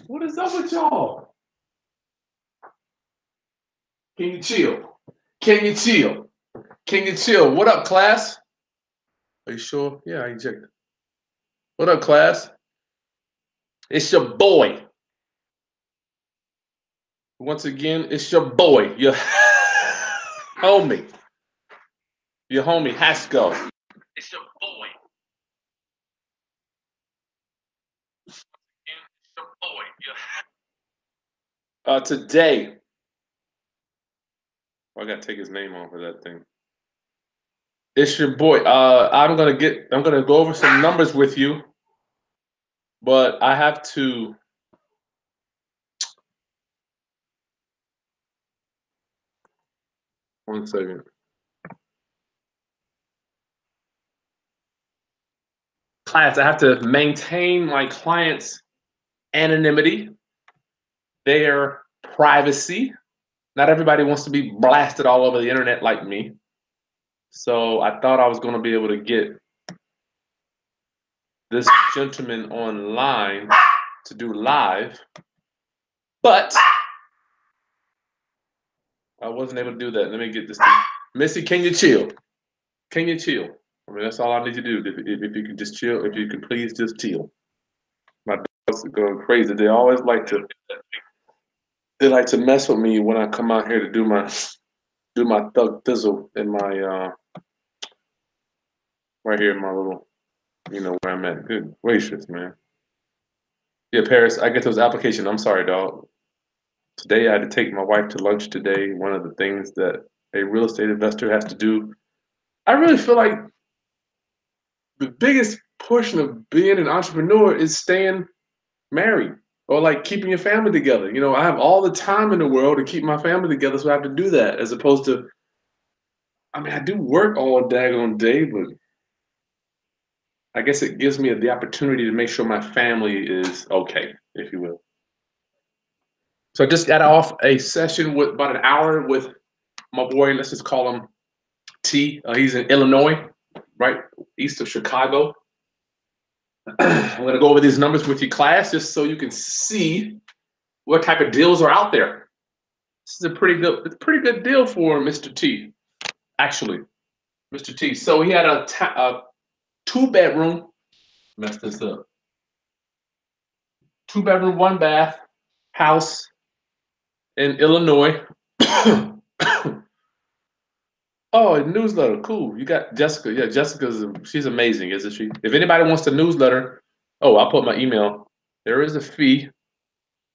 What is up with y'all? Can you chill? Can you chill? Can you chill? What up, class? Are you sure? Yeah, I injected. What up, class? It's your boy. Once again, it's your boy, your homie, your homie Haskell. It's your boy. It's your boy. Today, I gotta take his name off of that thing. It's your boy. I'm gonna go over some numbers with you, but I have to. One second. Class, I have to maintain my client's anonymity, their privacy. Not everybody wants to be blasted all over the internet like me. So I thought I was going to be able to get this gentleman online to do live, but I wasn't able to do that. Let me get this thing. Missy, can you chill? Can you chill? I mean, that's all I need to do. If you can just chill, if you can please just chill. My dogs are going crazy. They like to mess with me when I come out here to do my thug thizzle in my right here in my little, where I'm at. Good gracious, man. Yeah, Paris, I get those applications. I'm sorry, dog. Today I had to take my wife to lunch today. One of the things that a real estate investor has to do. I really feel like the biggest portion of being an entrepreneur is staying married or like keeping your family together. I have all the time in the world to keep my family together, so I have to do that as opposed to, I mean, I do work all daggone day, but I guess it gives me the opportunity to make sure my family is okay, if you will. So I just got off a session with about an hour with my boy. Let's just call him T. He's in Illinois, right east of Chicago. I'm going to go over these numbers with you, class, just so you can see what type of deals are out there. This is a pretty good deal for Mr. T. Actually, Mr. T. So he had a two-bedroom. Mess this up. Two-bedroom, one bath house in Illinois. Oh, a newsletter. Cool. You got Jessica. Yeah, she's amazing, isn't she? If anybody wants the newsletter, I'll put my email. There is a fee.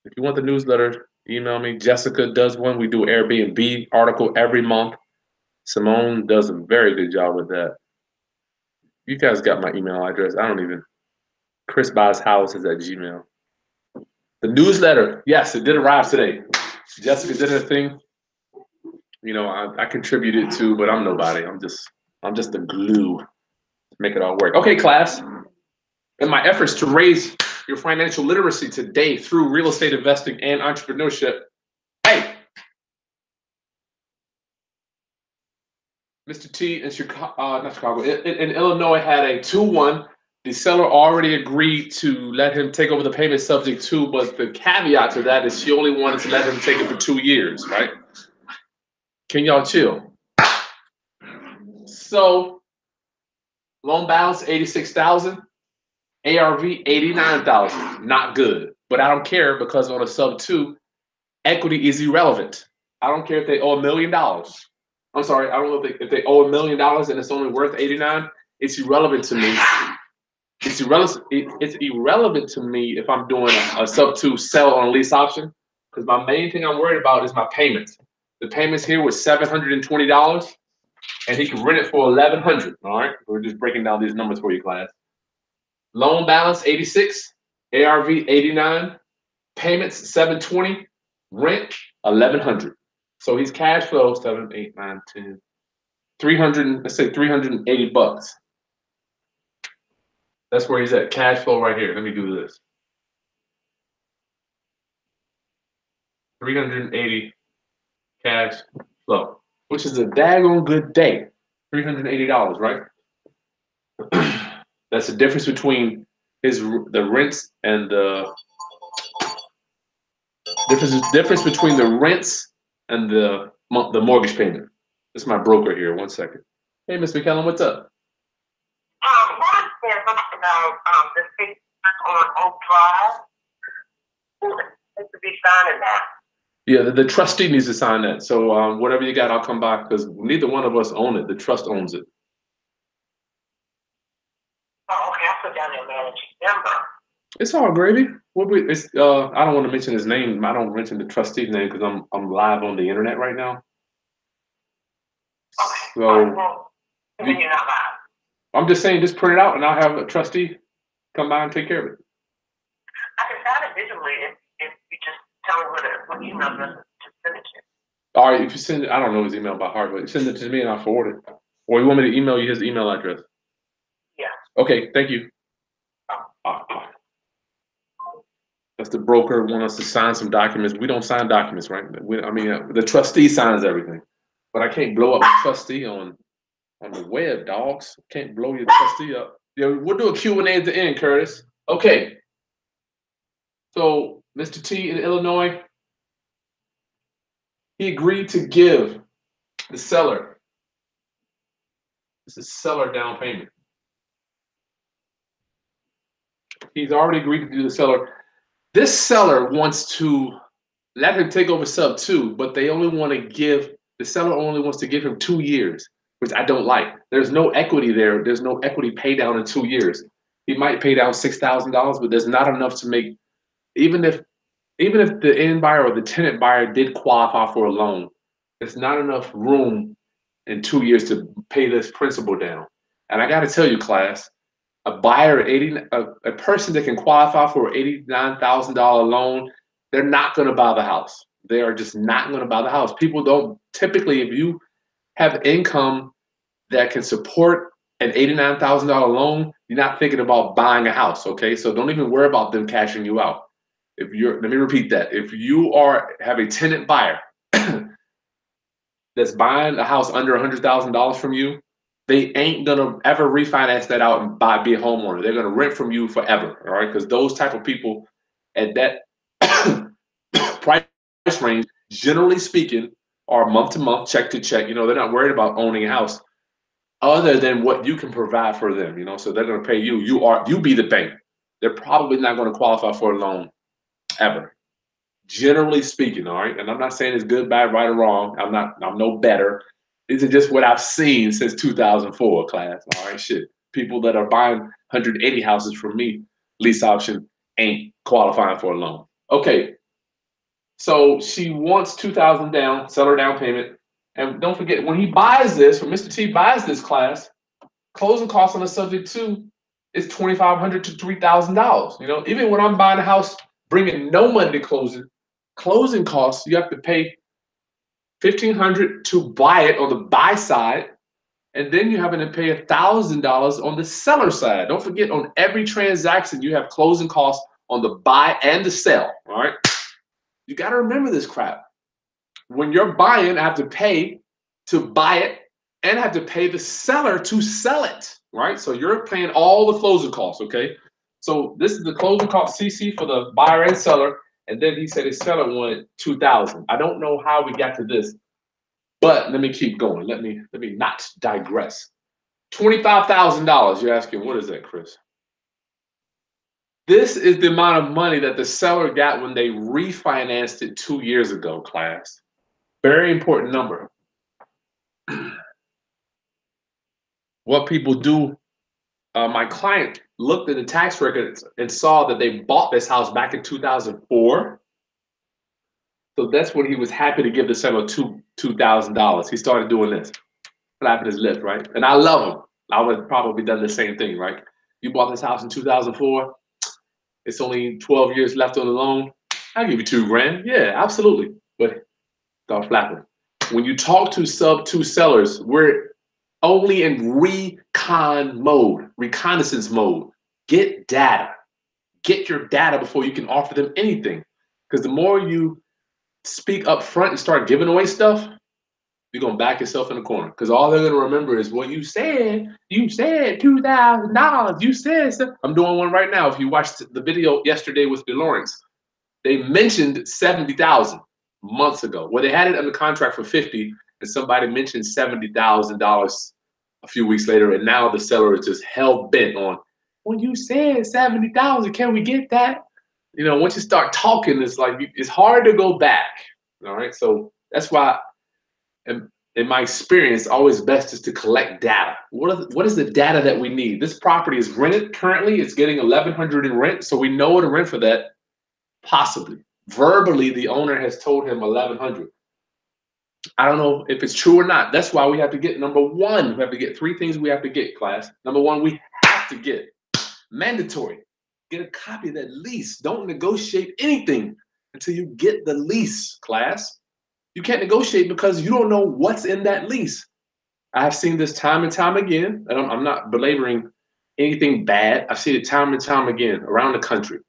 If you want the newsletter, email me. Jessica does one. We do Airbnb article every month. Simone does a very good job with that. You guys got my email address. I don't even. Chris buys houses at Gmail. The newsletter, yes, it did arrive today. Jessica did her thing. I contributed too, but I'm nobody. I'm just the glue to make it all work. Okay, class. In my efforts to raise your financial literacy today through real estate investing and entrepreneurship, hey, Mr. T in not Chicago, in Illinois had a 2-1. The seller already agreed to let him take over the payment subject to, but the caveat to that is she only wanted to let him take it for 2 years, right? Can y'all chill? So loan balance 86,000, ARV 89,000. Not good, but I don't care because on a sub 2, equity is irrelevant. I don't care if they owe $1 million. I'm sorry, I don't know if they owe $1 million and it's only worth 89. It's irrelevant to me. It's irrelevant to me if I'm doing a sub 2 sell on a lease option because my main thing I'm worried about is my payments. The payments here was $720, and he can rent it for $1,100. All right, we're just breaking down these numbers for you, class. Loan balance 86, ARV 89, payments 720, rent 1,100. So he's cash flow 7, 8, 9, 10, 300. Let's say $380. That's where he's at. Cash flow right here. Let me do this. 380 cash flow, which is a daggone good day. $380, right? That's the difference between the rents and the Difference between the rents and the mortgage payment. This is my broker here. 1 second. Hey, Miss McKellen, what's up? What is there something about the fixed on Oak Drive? Who needs to be signing that? Yeah, the trustee needs to sign that. So whatever you got, I'll come by because neither one of us own it. The trust owns it. Oh, okay. I put down their managing member. It's all gravy. I don't want to mention his name. I don't mention the trustee's name because I'm live on the internet right now. Okay. So well, then you're not live. I'm just saying, just print it out and I'll have a trustee come by and take care of it. I can sign it digitally if you just tell me what email address to send it to. All right, if you send it, I don't know his email by heart, but send it to me and I'll forward it. Or you want me to email you his email address? Yeah. Okay, thank you. That's the broker want us to sign some documents. We don't sign documents, right? The trustee signs everything, but I can't blow up the trustee on the web, dogs. Can't blow your trustee up. Yeah, we'll do a Q&A at the end, Curtis. Okay. So Mr. T in Illinois, he agreed to give the seller. This is seller down payment. He's already agreed to do the seller. This seller wants to let him take over sub 2, but the seller only wants to give him 2 years, which I don't like. There's no equity there. There's no equity pay down in 2 years. He might pay down $6,000, but there's not enough to make, even if the end buyer or the tenant buyer did qualify for a loan, there's not enough room in 2 years to pay this principal down. And I got to tell you, class, a person that can qualify for an $89,000 loan, they're not going to buy the house. They are just not going to buy the house. People don't typically, if you have income that can support an $89,000 loan, you're not thinking about buying a house. Okay, so don't even worry about them cashing you out. Let me repeat that. If you have a tenant buyer that's buying a house under $100,000 from you, they ain't gonna ever refinance that out and be a homeowner. They're gonna rent from you forever, all right? Because those type of people at that price range, generally speaking, are month to month, check to check. They're not worried about owning a house, other than what you can provide for them. So they're gonna pay you. You be the bank. They're probably not gonna qualify for a loan ever. Generally speaking, all right. And I'm not saying it's good, bad, right, or wrong. I'm no better. These are just what I've seen since 2004, class. All right, shit. People that are buying 180 houses from me, lease option, ain't qualifying for a loan. Okay. So she wants $2,000 down, seller down payment. And don't forget, when he buys this, when Mr. T buys this, class, closing costs on the subject to is $2,500 to $3,000. Even when I'm buying a house, bringing no money to closing costs, you have to pay $1,500 to buy it on the buy side, and then you're having to pay $1,000 on the seller side. Don't forget, on every transaction, you have closing costs on the buy and the sell. All right, you got to remember this crap. When you're buying, I have to pay to buy it, and I have to pay the seller to sell it. Right, so you're paying all the closing costs. Okay, so this is the closing cost CC for the buyer and seller. And then he said his seller wanted $2,000. I don't know how we got to this, but let me keep going. Let me not digress. $25,000. You're asking, what is that, Chris? This is the amount of money that the seller got when they refinanced it 2 years ago, class. Very important number. What people do, my client looked at the tax records and saw that they bought this house back in 2004. So that's when he was happy to give the seller $2,000. He started doing this, flapping his lips, right? And I love him. I would have probably done the same thing, right? You bought this house in 2004. It's only 12 years left on the loan. I'll give you $2,000. Yeah, absolutely. But start flapping. When you talk to sub 2 sellers, we're only in reconnaissance mode. Get data. Get your data before you can offer them anything. Because the more you speak up front and start giving away stuff, you're gonna back yourself in the corner. Because all they're gonna remember is, well, you said $2,000. You said so. I'm doing one right now. If you watched the video yesterday with DeLawrence, They mentioned 70,000 months ago. Well, they had it under contract for 50, and somebody mentioned $70,000 a few weeks later, and now the seller is just hell bent on. Well, you said 70,000. Can we get that? You know, once you start talking, it's like it's hard to go back. All right, so that's why, in my experience, always best is to collect data. What is the data that we need? This property is rented currently. It's getting 1,100 in rent, so we know what to rent for that. Possibly verbally, the owner has told him 1,100. I don't know if it's true or not. That's why we have to get number one. We have to get three things we have to get, class. Number one, we have to get mandatory. Get a copy of that lease. Don't negotiate anything until you get the lease, class. You can't negotiate because you don't know what's in that lease. I've seen this time and time again, and I'm not belaboring anything bad. I've seen it time and time again around the country.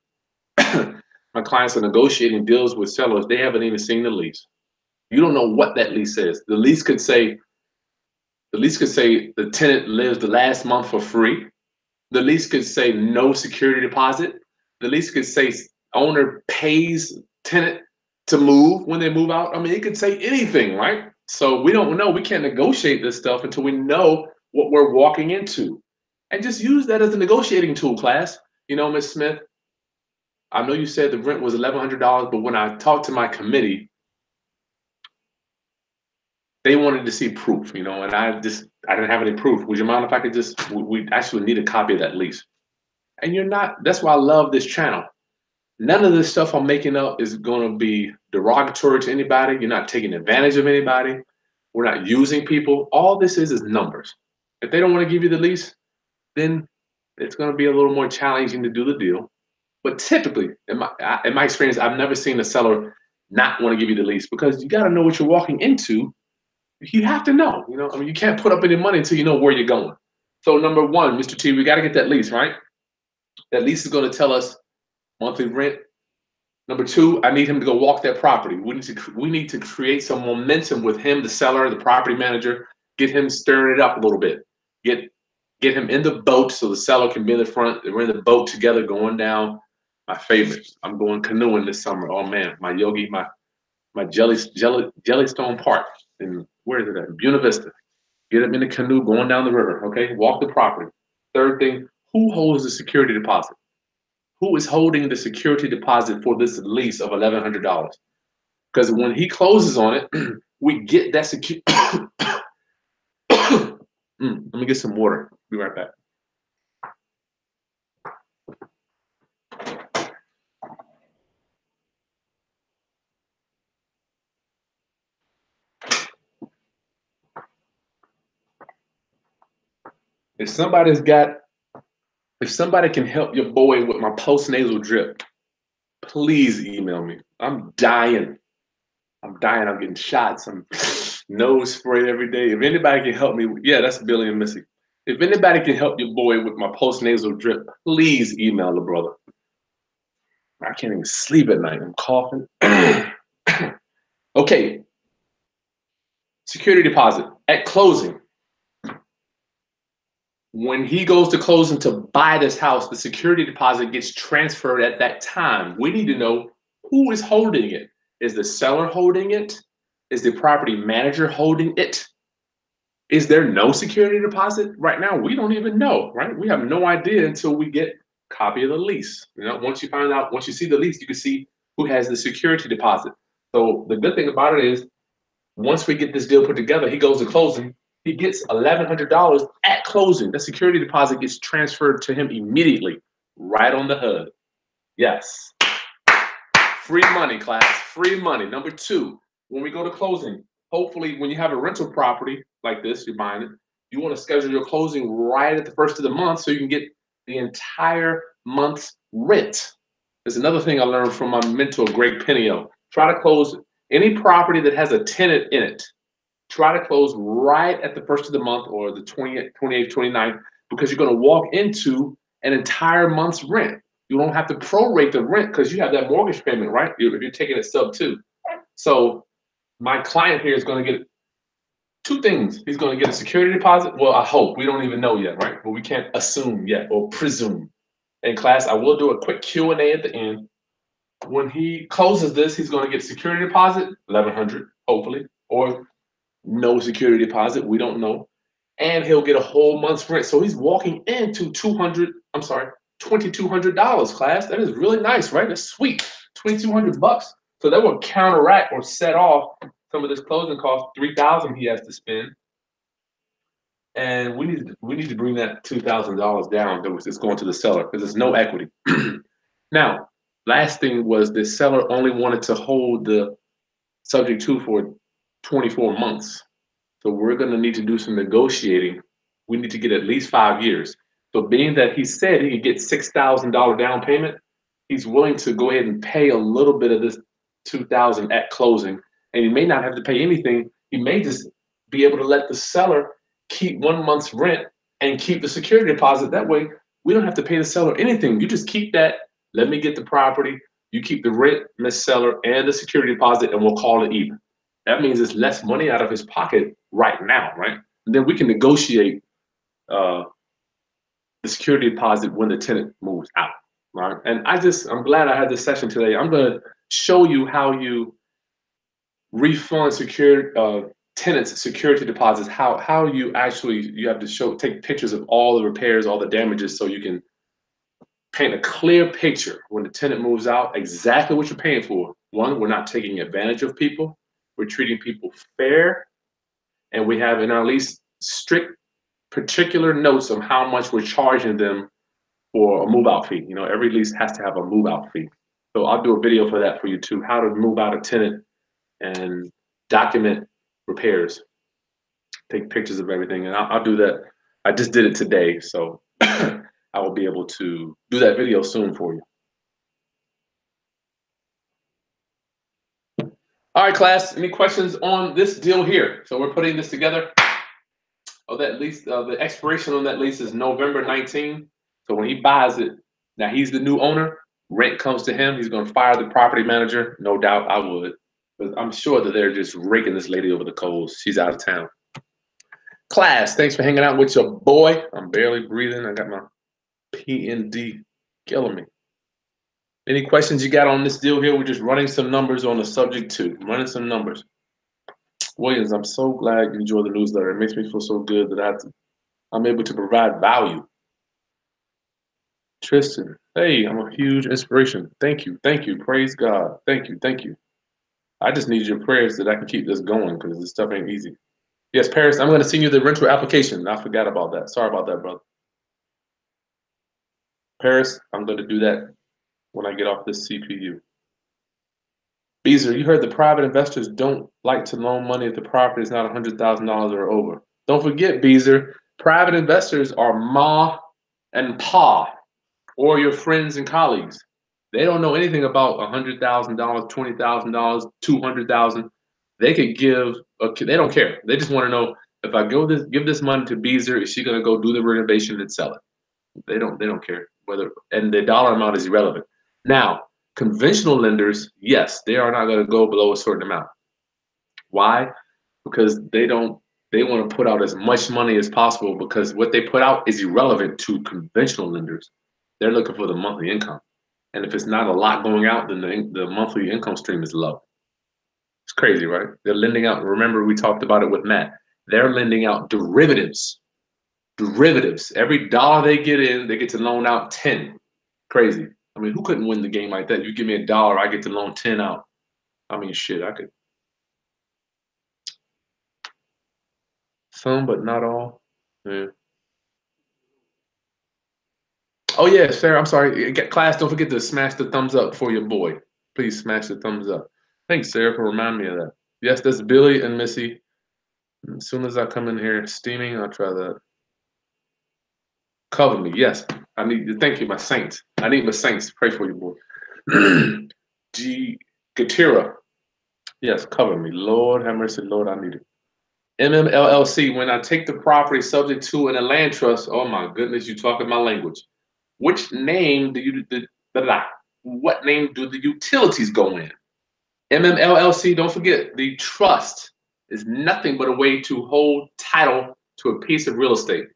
My clients are negotiating deals with sellers. They haven't even seen the lease. You don't know what that lease says. The lease could say the tenant lives the last month for free. The lease could say no security deposit. The lease could say owner pays tenant to move when they move out. I mean, it could say anything, right? So we don't know. We can't negotiate this stuff until we know what we're walking into. And just use that as a negotiating tool, class. You know, Ms. Smith, I know you said the rent was $1,100, but when I talked to my committee, they wanted to see proof, you know, and I didn't have any proof. Would you mind if I could we actually need a copy of that lease? And that's why I love this channel. None of this stuff I'm making up is going to be derogatory to anybody. You're not taking advantage of anybody. We're not using people. All this is numbers. If they don't want to give you the lease, then it's going to be a little more challenging to do the deal. But typically, in my experience, I've never seen a seller not want to give you the lease because you got to know what you're walking into. You have to know, you know, I mean, you can't put up any money until you know where you're going. So number one, Mr. T, we got to get that lease, right? That lease is going to tell us monthly rent. Number two, I need him to go walk that property. We need to create some momentum with him, the seller, the property manager, get him stirring it up a little bit. Get him in the boat so the seller can be in the front. We're in the boat together going down. My favorite. I'm going canoeing this summer. Oh man, my yogi, my Jellystone Park. And where is it at? Buena Vista. Get him in the canoe going down the river. Okay, walk the property. Third thing, who holds the security deposit? Who is holding the security deposit for this lease of $1,100? Because when he closes on it, we get that security. Let me get some water. Be right back. If somebody can help your boy with my post-nasal drip, please email me. I'm dying. I'm getting shots. I'm nose spray every day. If anybody can help me, yeah, that's Billy and Missy. If anybody can help your boy with my post-nasal drip, please email the brother. I can't even sleep at night. I'm coughing. Okay. Security deposit at closing. When he goes to closing to buy this house, the security deposit gets transferred at that time. We need to know who is holding it. Is the seller holding it? Is the property manager holding it? Is there no security deposit? Right now, we don't even know, right? We have no idea until we get a copy of the lease. You know, once you see the lease, you can see who has the security deposit. So the good thing about it is, once we get this deal put together, he goes to closing, he gets $1,100 at closing. The security deposit gets transferred to him immediately, right on the HUD. Yes. Free money, class, free money. Number two, when we go to closing, hopefully when you have a rental property like this, you're buying it, you want to schedule your closing right at the first of the month so you can get the entire month's rent. There's another thing I learned from my mentor, Greg Penio. Try to close any property that has a tenant in it. Try to close right at the first of the month or the 28th, 29th, because you're going to walk into an entire month's rent. You don't have to prorate the rent because you have that mortgage payment, right? If you're taking it sub 2. So my client here is going to get two things. He's going to get a security deposit. Well, I hope. We don't even know yet, right? But we can't assume yet or presume. In class, I will do a quick Q&A at the end. When he closes this, he's going to get security deposit, $1,100, hopefully, or no security deposit. We don't know. And he'll get a whole month's rent. So he's walking into $2,200, class. That is really nice, right? That's sweet. $2,200. So that will counteract or set off some of this closing cost, $3,000 he has to spend. And we need to bring that $2,000 down. It's going to the seller because there's no equity. Now, last thing was the seller only wanted to hold the subject to for 24 months. So we're going to need to do some negotiating. We need to get at least 5 years. So being that he said he could get $6,000 down payment, he's willing to go ahead and pay a little bit of this $2,000 at closing. And he may not have to pay anything. He may just be able to let the seller keep 1 month's rent and keep the security deposit. That way, we don't have to pay the seller anything. You just keep that. Let me get the property. You keep the rent, Miss Seller, and the security deposit, and we'll call it even. That means it's less money out of his pocket right now, right? And then we can negotiate the security deposit when the tenant moves out, right? And I'm glad I had this session today. I'm going to show you how you refund tenants security deposits, how you have to take pictures of all the repairs, all the damages, so you can paint a clear picture when the tenant moves out, exactly what you're paying for. One, we're not taking advantage of people. We're treating people fair, and we have in our lease strict particular notes on how much we're charging them for a move-out fee. You know, every lease has to have a move-out fee. So I'll do a video for that for you too, how to move out a tenant and document repairs. Take pictures of everything, and I'll do that. I just did it today, so I will be able to do that video soon for you. All right, class, any questions on this deal here? So we're putting this together. Oh, that lease, the expiration on that lease is November 19. So when he buys it, now he's the new owner, rent comes to him, he's gonna fire the property manager. No doubt I would. But I'm sure that they're just raking this lady over the coals. She's out of town. Class, thanks for hanging out with your boy. I'm barely breathing. I got my PND killing me. Any questions you got on this deal here? We're just running some numbers on the subject too. Running some numbers. Williams, I'm so glad you enjoy the newsletter. It makes me feel so good that I'm able to provide value. Tristan, hey, I'm a huge inspiration. Thank you. Thank you. Praise God. Thank you. Thank you. I just need your prayers that I can keep this going because this stuff ain't easy. Yes, Paris, I'm going to send you the rental application. I forgot about that. Sorry about that, brother. Paris, I'm going to do that when I get off this CPU. Beezer, you heard the private investors don't like to loan money if the property is not $100,000 or over. Don't forget, Beezer, private investors are Ma and Pa, or your friends and colleagues. They don't know anything about $100,000, $20,000, $200,000. They could give. They don't care. They just want to know if I give this money to Beezer, is she going to go do the renovation and sell it? They don't care whether, and the dollar amount is irrelevant. Now, conventional lenders, yes, they are not going to go below a certain amount. Why? Because they want to put out as much money as possible, because what they put out is irrelevant to conventional lenders. They're looking for the monthly income. And if it's not a lot going out, then the monthly income stream is low. It's crazy, right? They're lending out. Remember, we talked about it with Matt. They're lending out derivatives. Derivatives. Every dollar they get in, they get to loan out 10. Crazy. I mean, who couldn't win the game like that? You give me $1, I get to loan 10 out. I mean, shit, I could. Some, but not all. Yeah. Oh yeah, Sarah. I'm sorry. Class, don't forget to smash the thumbs up for your boy. Please smash the thumbs up. Thanks, Sarah, for reminding me of that. Yes, that's Billy and Missy. As soon as I come in here steaming, I'll try that. Cover me. Yes, I need to thank you, my saints. I need my saints to pray for you, boy. G. Gatira. Yes, cover me. Lord have mercy. Lord, I need it. MMLLC. When I take the property subject to in a land trust, oh my goodness, you talking my language. Which name what name do the utilities go in? MMLLC, don't forget, the trust is nothing but a way to hold title to a piece of real estate.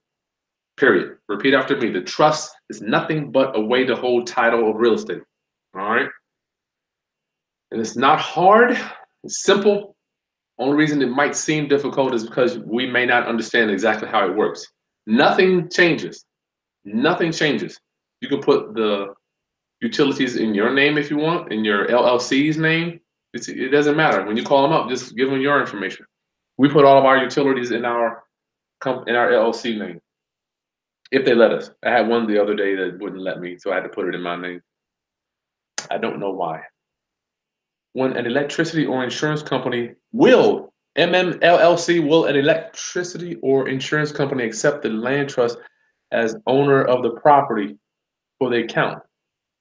Period. Repeat after me. The trust is nothing but a way to hold title of real estate. All right? And it's not hard, it's simple. Only reason it might seem difficult is because we may not understand exactly how it works. Nothing changes. Nothing changes. You can put the utilities in your name if you want, in your LLC's name. It doesn't matter. When you call them up, just give them your information. We put all of our utilities in our LLC name, if they let us. I had one the other day that wouldn't let me, so I had to put it in my name. I don't know why. When an electricity or insurance company will, MMLLC, will an electricity or insurance company accept the land trust as owner of the property for the account?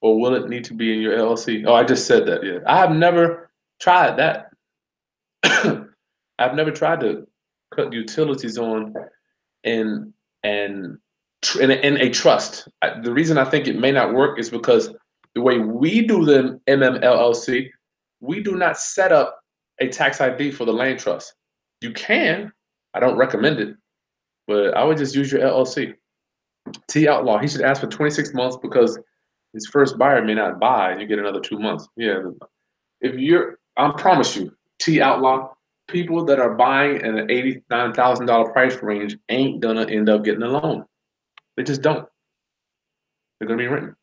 Or will it need to be in your LLC? Oh, I just said that, yeah. I have never tried that. I've never tried to cut utilities on in and in a trust. The reason I think it may not work is because the way we do the MMLLC, we do not set up a tax ID for the land trust. You can. I don't recommend it, but I would just use your LLC. T Outlaw, he should ask for 26 months because his first buyer may not buy. You get another 2 months. Yeah, if you're, I promise you, T Outlaw, people that are buying in an $89,000 price range ain't gonna end up getting a loan. They just don't. They're gonna be renting.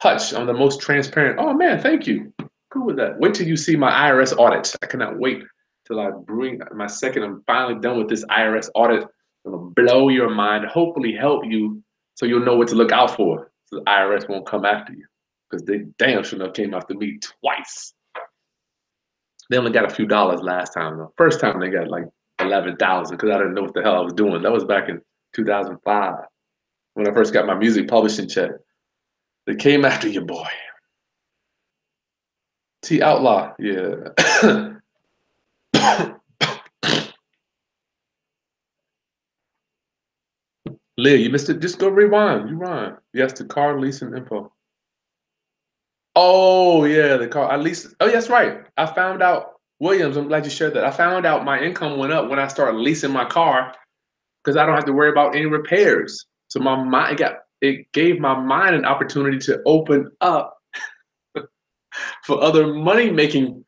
Hutch, I'm the most transparent. Oh man, thank you. Cool with that. Wait till you see my IRS audit. I cannot wait till I bring my second. I'm finally done with this IRS audit. It'll blow your mind. Hopefully, help you so you'll know what to look out for. So the IRS won't come after you because they damn sure enough came after me twice. They only got a few dollars last time. The first time they got like 11,000 because I didn't know what the hell I was doing. That was back in 2005 when I first got my music publishing check. They came after your boy. T Outlaw, yeah. Leah, you missed it. Just go rewind. Rewind. Yes, the car leasing info. Oh yeah, the car. I leased. Oh, yeah, that's right. I found out. Williams, I'm glad you shared that. I found out my income went up when I started leasing my car because I don't have to worry about any repairs. So my mind it gave my mind an opportunity to open up for other money making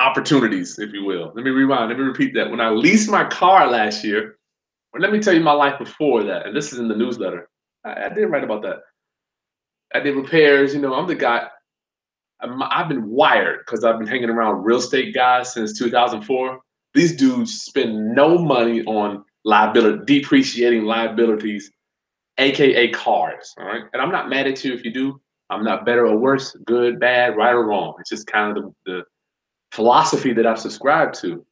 opportunities, if you will. Let me rewind. Let me repeat that. When I leased my car last year, or let me tell you my life before that, and this is in the newsletter. I did write about that. I did repairs. You know, I'm the guy. I've been wired because I've been hanging around real estate guys since 2004. These dudes spend no money on depreciating liabilities, aka cars. All right, and I'm not mad at you if you do. I'm not better or worse, good, bad, right or wrong. It's just kind of the philosophy that I've subscribed to.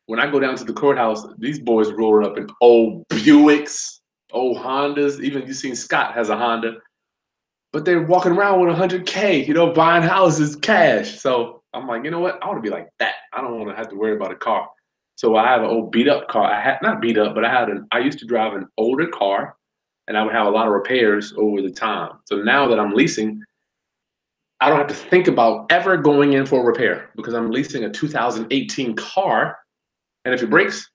When I go down to the courthouse, these boys roll up in old Buicks, old Hondas. Even you seen Scott has a Honda, but they're walking around with 100K, you know, buying houses cash. So I'm like, you know what? I want to be like that. I don't want to have to worry about a car. So I have an old beat up car. I had not beat up, but I used to drive an older car, and I would have a lot of repairs over the time. So now that I'm leasing, I don't have to think about ever going in for a repair because I'm leasing a 2018 car. And if it breaks,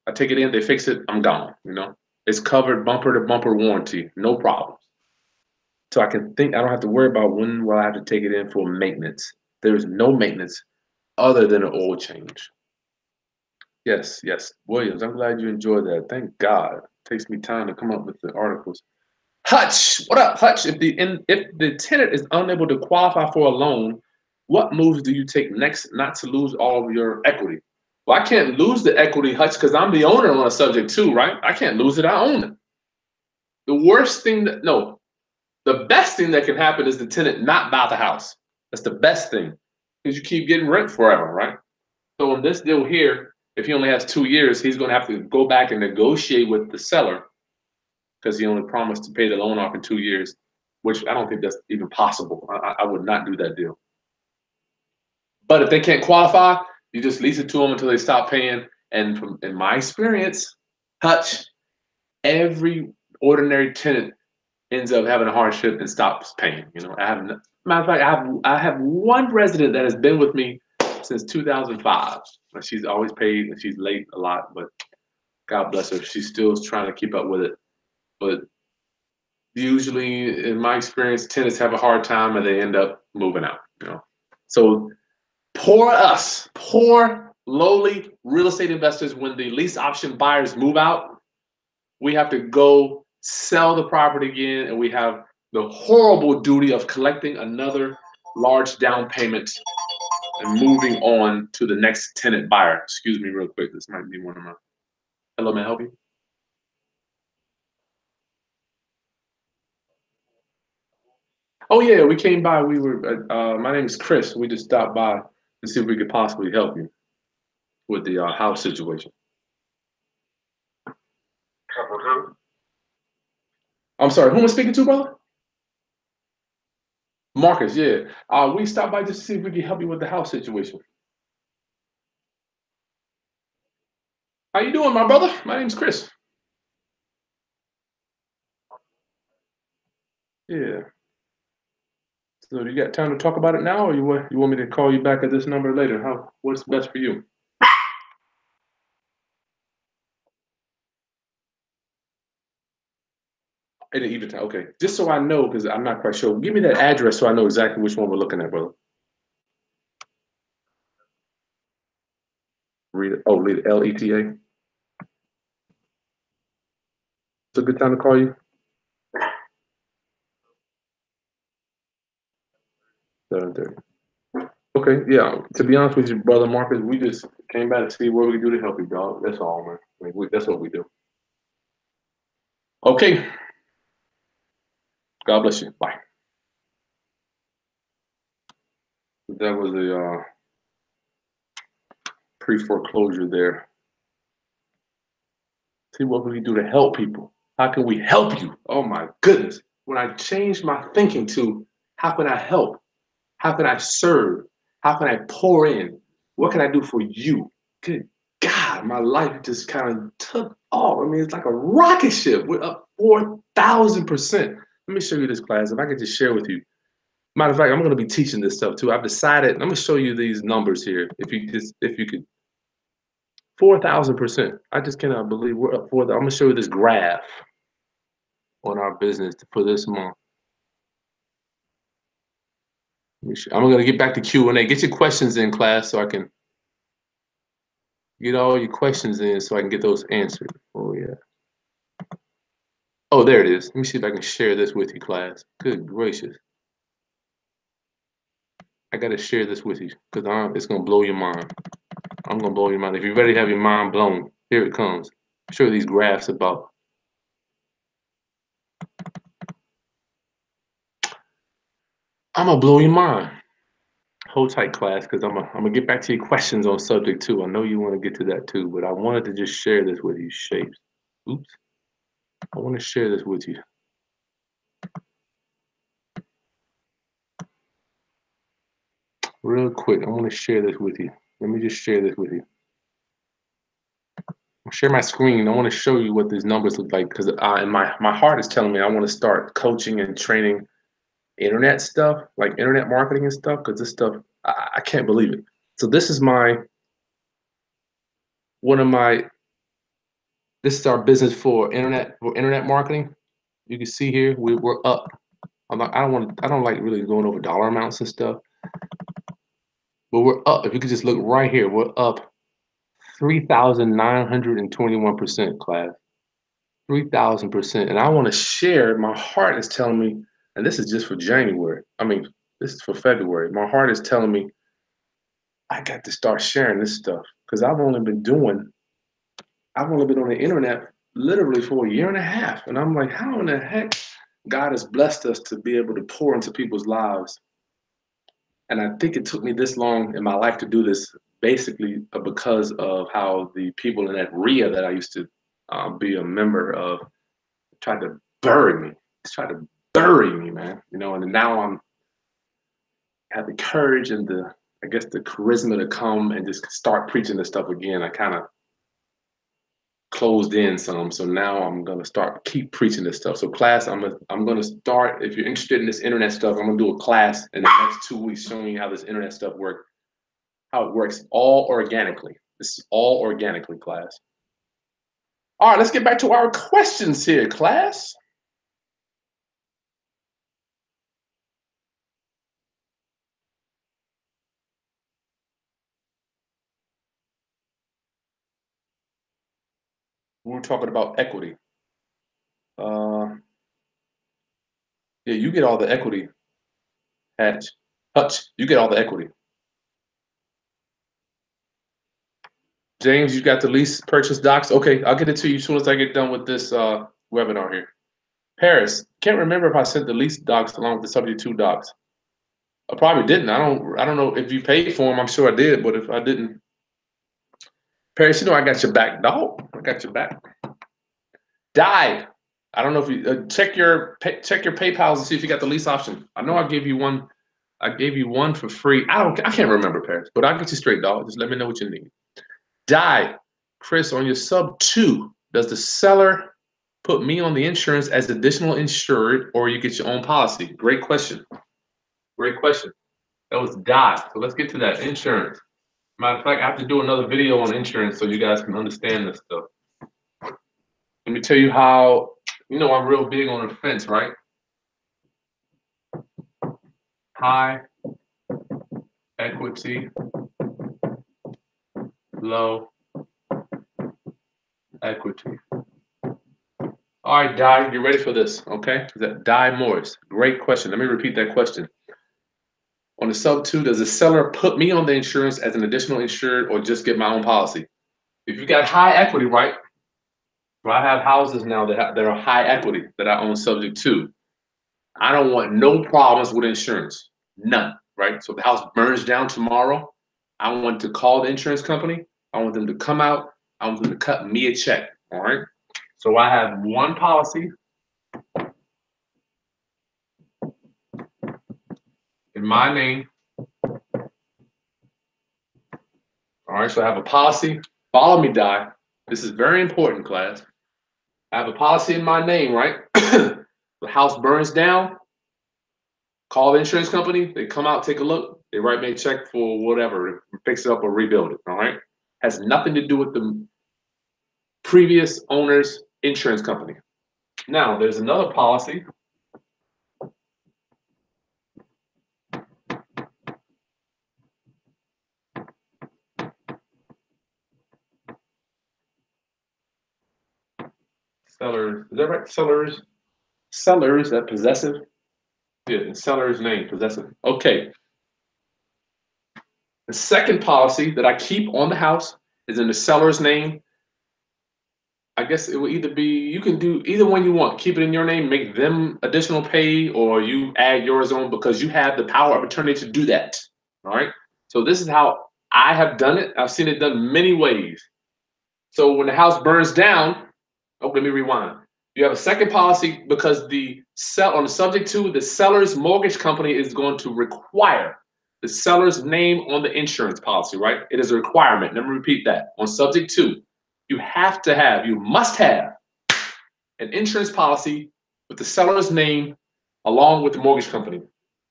I take it in, they fix it, I'm gone, you know? It's covered bumper to bumper warranty, no problems. So I can think, I don't have to worry about when will I have to take it in for maintenance. There's no maintenance other than an oil change. Yes, yes. Williams, I'm glad you enjoyed that. Thank God. It takes me time to come up with the articles. Hutch, what up, Hutch? If the tenant is unable to qualify for a loan, what moves do you take next not to lose all of your equity? Well, I can't lose the equity, Hutch, because I'm the owner on a subject too, right? I can't lose it. I own it. The worst thing the best thing that can happen is the tenant not buy the house. That's the best thing because you keep getting rent forever, right? So in this deal here, if he only has 2 years, he's going to have to go back and negotiate with the seller because he only promised to pay the loan off in 2 years, which I don't think that's even possible. I would not do that deal. But if they can't qualify, you just lease it to them until they stop paying. And from in my experience, Hutch, every ordinary tenant ends up having a hardship and stops paying. You know, matter of fact, I have one resident that has been with me since 2005. She's always paid and she's late a lot, but God bless her, she's still trying to keep up with it. But usually, in my experience, tenants have a hard time and they end up moving out. You know, So poor lowly real estate investors, when the lease option buyers move out, we have to go sell the property again, and we have the horrible duty of collecting another large down payment and moving on to the next tenant buyer. Excuse me real quick. This might be one of my... Hello, may I help you? Oh yeah, we came by. We were. My name is Chris. We just stopped by to see if we could possibly help you with the house situation. I'm sorry. Who am I speaking to, brother? Marcus. Yeah. We stopped by just to see if we could help you with the house situation. How you doing, my brother? My name's Chris. Yeah. So you got time to talk about it now, or you want me to call you back at this number later? What's best for you? In the evening time. Okay. Just so I know, because I'm not quite sure. Give me that address so I know exactly which one we're looking at, brother. Read it. Oh, read it. LETA. It's a good time to call you. 7:30. Okay, yeah. To be honest with you, brother Marcus, we just came back to see what we can do to help you, dog. That's all, man. I mean, that's what we do. Okay. God bless you. Bye. That was a pre-foreclosure there. See what we can do to help people. How can we help you? Oh my goodness. When I changed my thinking to how can I help? How can I serve? How can I pour in? What can I do for you? Good God, my life just kind of took off. I mean, it's like a rocket ship. We're up 4,000%. Let me show you this class. If I could just share with you. Matter of fact, I'm going to be teaching this stuff too. I've decided. I'm going to show you these numbers here. If you could, 4,000%. I just cannot believe we're up 4,000. I'm going to show you this graph on our business for this month. I'm going to get back to Q&A. Get your questions in, class, so I can get all your questions in so I can get those answered. Oh, yeah. Oh, there it is. Let me see if I can share this with you, class. Good gracious. I got to share this with you because it's going to blow your mind. I'm going to blow your mind. If you're ready to have your mind blown, here it comes. Show you these graphs about. I'm going to blow your mind. Hold tight, class, because I'm gonna get back to your questions on subject too. I know you want to get to that too, but I wanted to just share this with you. Shapes. Oops. I want to share this with you. Real quick, I want to share this with you. Let me just share this with you. I'll share my screen. I want to show you what these numbers look like because my heart is telling me I want to start coaching and training internet stuff, like internet marketing and stuff, because this stuff I can't believe it. So this is one of my this is our business for internet marketing. You can see here we're up. I don't like really going over dollar amounts and stuff, but we're up. If you could just look right here, we're up 3,921%, class. 3,000%. And I want to share. My heart is telling me, and this is just for January. I mean, this is for February. My heart is telling me I got to start sharing this stuff because I've only been on the internet literally for a year and a half, and I'm like, how in the heck God has blessed us to be able to pour into people's lives. And I think it took me this long in my life to do this basically because of how the people in that RIA that I used to be a member of tried to bury me. Tried to bury me, man. You know, and now have the courage and I guess the charisma to come and just start preaching this stuff again. I kind of closed in some, so now I'm gonna keep preaching this stuff. So class, I'm gonna start. If you're interested in this internet stuff, I'm gonna do a class in the next 2 weeks showing you how this internet stuff works, how it works all organically. This is all organically, class. All right, let's get back to our questions here, class. We were talking about equity. Yeah, you get all the equity, Hutch, you get all the equity. James, you got the lease purchase docs? Okay, I'll get it to you as soon as I get done with this webinar here. Paris, can't remember if I sent the lease docs along with the subject to docs. I probably didn't. I don't know if you paid for them. I'm sure I did, but if I didn't, Paris, you know I got your back, dog. I got your back. Died. I don't know if you check your PayPal and see if you got the lease option. I know I gave you one. I gave you one for free. I can't remember, Paris, but I'll get you straight, dog. Just let me know what you need. Die. Chris, on your sub 2, does the seller put me on the insurance as additional insured, or you get your own policy? Great question. Great question. That was die. So let's get to that insurance. Matter of fact, I have to do another video on insurance so you guys can understand this stuff. Let me tell you how, you know, I'm real big on the fence, right? High equity, low equity. All right, Di, you ready for this? Okay, is that Di Morris? Great question. Let me repeat that question. On the sub 2, does the seller put me on the insurance as an additional insured or just get my own policy? If you got high equity, right? Well, I have houses now that are high equity that I own subject to. I don't want no problems with insurance. None, right? So if the house burns down tomorrow, I want to call the insurance company. I want them to come out. I want them to cut me a check, all right? So I have one policy in my name. All right, so I have a policy. Follow me, Di. This is very important, class. I have a policy in my name, right? The house burns down. Call the insurance company. They come out, take a look. They write me a check for whatever, fix it up or rebuild it. All right, has nothing to do with the previous owner's insurance company. Now, there's another policy. Sellers, is that right? Sellers, that possessive? Yeah, in seller's name, possessive. Okay. The second policy that I keep on the house is in the seller's name. I guess it will either be, you can do either one you want. Keep it in your name, make them additional pay, or you add yours on because you have the power of attorney to do that. All right. So this is how I have done it. I've seen it done many ways. So when the house burns down, oh, let me rewind. You have a second policy because on the subject to, the seller's mortgage company is going to require the seller's name on the insurance policy, right? It is a requirement. Let me repeat that. On subject to, you must have an insurance policy with the seller's name along with the mortgage company.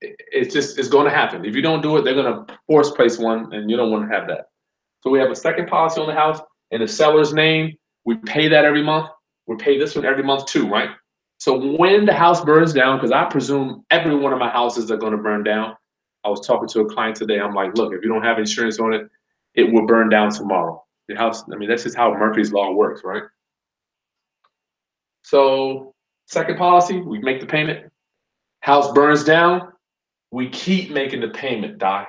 It's going to happen. If you don't do it, they're going to force place one, and you don't want to have that. So we have a second policy on the house in the seller's name. We pay that every month. We pay this one every month too, right? So when the house burns down, because I presume every one of my houses are going to burn down. I was talking to a client today. I'm like, look, if you don't have insurance on it, it will burn down tomorrow. The house, I mean, that's just how Murphy's Law works, right? So second policy, we make the payment. House burns down, we keep making the payment, Doc.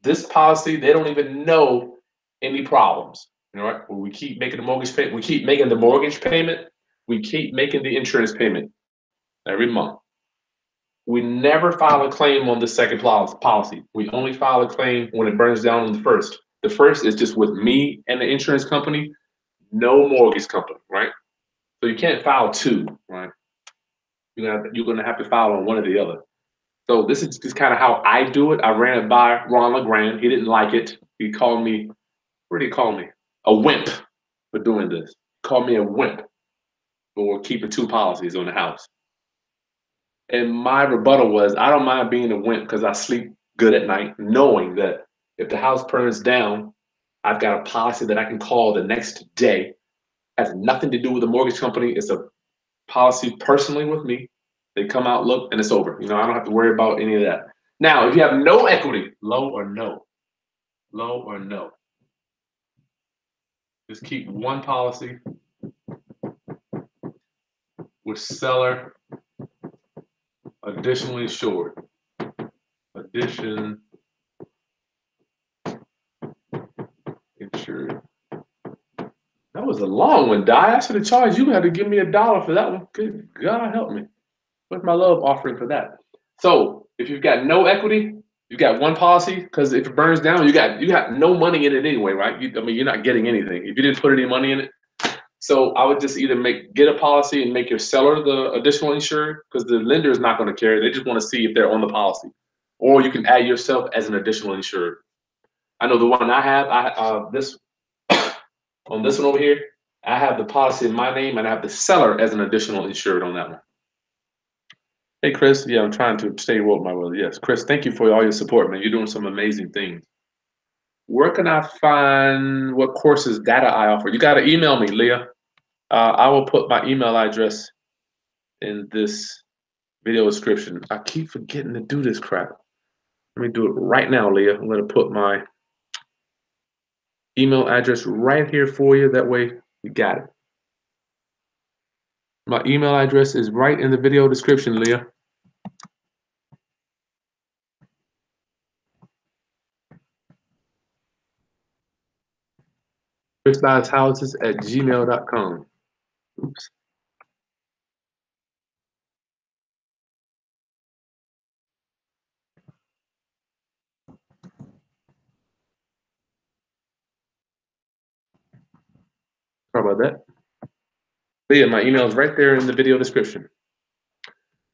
This policy, they don't even know any problems. You know, right? We keep making the mortgage payment. We keep making the mortgage payment. We keep making the insurance payment every month. We never file a claim on the second policy. We only file a claim when it burns down on the first. The first is just with me and the insurance company, no mortgage company, right? So you can't file two, right? You're gonna have to file on one or the other. So this is just kind of how I do it. I ran it by Ron LeGrand. He didn't like it. He called me, what did he call me? A wimp for doing this. He called me a wimp for keeping two policies on the house. And my rebuttal was, I don't mind being a wimp because I sleep good at night, knowing that if the house burns down, I've got a policy that I can call the next day. Has nothing to do with the mortgage company. It's a policy personally with me. They come out, look, and it's over. You know, I don't have to worry about any of that. Now, if you have no equity, low or no, low or no, just keep one policy with seller additionally insured. Addition insured. That was a long one, Di. I should have charged you. Had to give me $1 for that one. Good God, help me. What's my love offering for that? So if you've got no equity, you got one policy, because if it burns down, you got no money in it anyway, right? I mean, you're not getting anything if you didn't put any money in it. So I would just either get a policy and make your seller the additional insured, because the lender is not going to care. They just want to see if they're on the policy, or you can add yourself as an additional insured. I know the one I have. This on this one over here, I have the policy in my name, and I have the seller as an additional insured on that one. Hey, Chris. Yeah, I'm trying to stay woke, my brother. Yes, Chris, thank you for all your support, man. You're doing some amazing things. Where can I find what courses data I offer? You got to email me, Leah. I will put my email address in this video description. I keep forgetting to do this crap. Let me do it right now, Leah. I'm going to put my email address right here for you. That way you got it. My email address is right in the video description, Leah. chrisbuyshouses@gmail.com. Oops. Sorry about that. But yeah, my email is right there in the video description.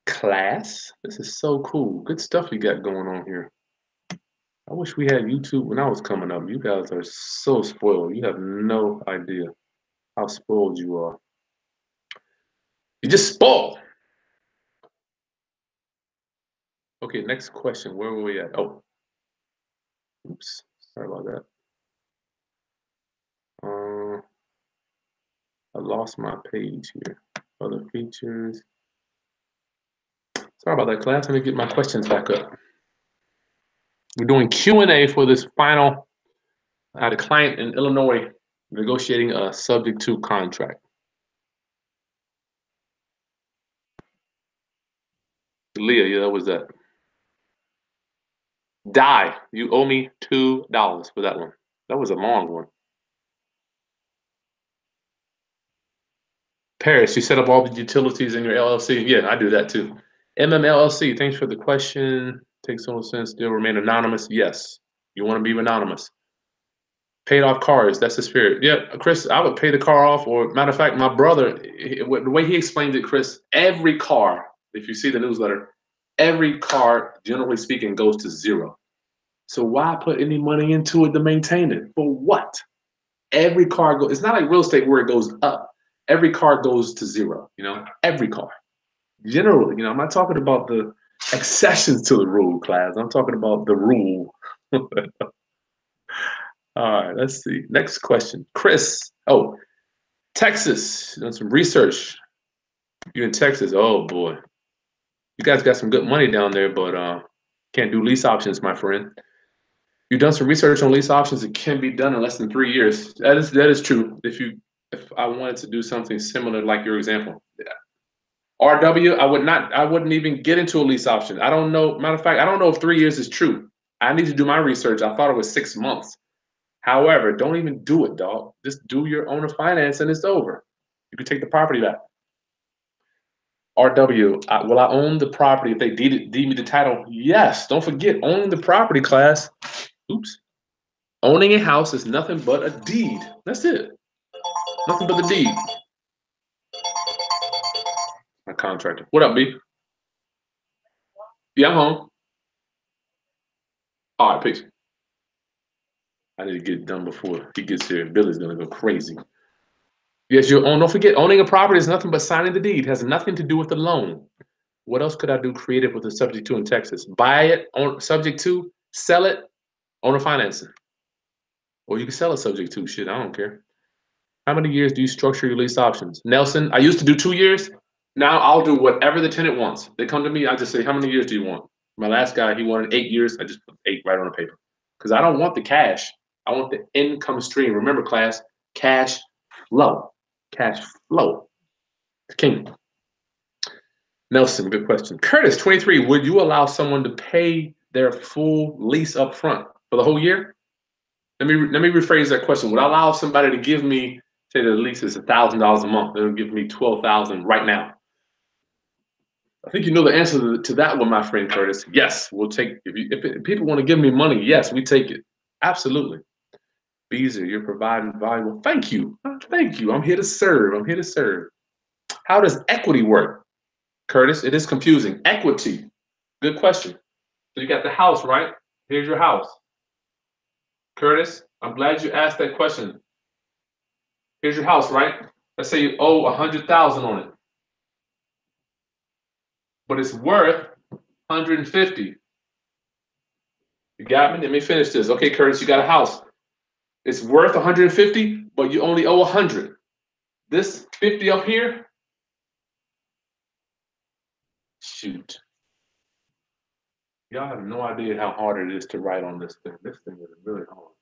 Class, this is so cool. Good stuff you got going on here. I wish we had YouTube when I was coming up. You guys are so spoiled. You have no idea how spoiled you are. You just spoiled. Okay, next question. Where were we at? Oh, oops. Sorry about that. I lost my page here. Other features. Sorry about that, class. Let me get my questions back up. We're doing Q&A for this final. I had a client in Illinois negotiating a subject to contract. Leah, yeah, that was that. Die. You owe me $2 for that one. That was a long one. Paris, you set up all the utilities in your LLC? Yeah, I do that too. MMLLC, thanks for the question. Takes some sense. Still remain anonymous? Yes. You want to be anonymous. Paid off cars, that's the spirit. Yeah, Chris, I would pay the car off, or matter of fact, my brother, the way he explained it, Chris, every car, if you see the newsletter, every car, generally speaking, goes to zero. So why put any money into it to maintain it? For what? Every car goes, it's not like real estate where it goes up. Every car goes to zero, every car. Generally, I'm not talking about the exceptions to the rule, class. I'm talking about the rule. All right, let's see. Next question. Chris. Oh, Texas. Done some research. You in Texas. Oh, boy. You guys got some good money down there, but can't do lease options, my friend. You've done some research on lease options. It can be done in less than 3 years. That is true. If I wanted to do something similar like your example. Yeah. RW, I wouldn't even get into a lease option. I don't know. Matter of fact, I don't know if 3 years is true. I need to do my research. I thought it was 6 months. However, don't even do it, dog. Just do your owner finance and it's over. You can take the property back. RW, will I own the property if they deed me the title? Yes. Don't forget, owning the property, class. Oops. Owning a house is nothing but a deed. That's it. Nothing but the deed. My contractor. What up, B? Yeah, I'm home. All right, peace. I need to get it done before he gets here. Billy's gonna go crazy. Yes, you own. Don't forget, owning a property is nothing but signing the deed. It has nothing to do with the loan. What else could I do creative with the subject to in Texas? Buy it, own subject to, sell it, owner financing. Or you can sell it subject to. Shit, I don't care. How many years do you structure your lease options? Nelson, I used to do 2 years. Now I'll do whatever the tenant wants. They come to me, I just say, how many years do you want? My last guy, he wanted 8 years. I just put 8 right on the paper. Because I don't want the cash. I want the income stream. Remember, class, cash flow. Cash flow. It's king. Nelson, good question. Curtis, 23, would you allow someone to pay their full lease up front for the whole year? Let me rephrase that question. Would I allow somebody to give me, say the lease is $1,000 a month, they'll give me 12,000 right now? I think you know the answer to that one, my friend Curtis. Yes, we'll take if people want to give me money, yes, we take it. Absolutely. Beezer, you're providing valuable. Thank you. Thank you. I'm here to serve. I'm here to serve. How does equity work? Curtis, it is confusing. Equity. Good question. So you got the house, right? Here's your house. Curtis, I'm glad you asked that question. Here's your house, right? Let's say you owe 100,000 on it, but it's worth 150. You got me? Let me finish this. Okay, Curtis, you got a house. It's worth 150, but you only owe 100. This 50 up here, shoot. Y'all have no idea how hard it is to write on this thing. This thing is really hard.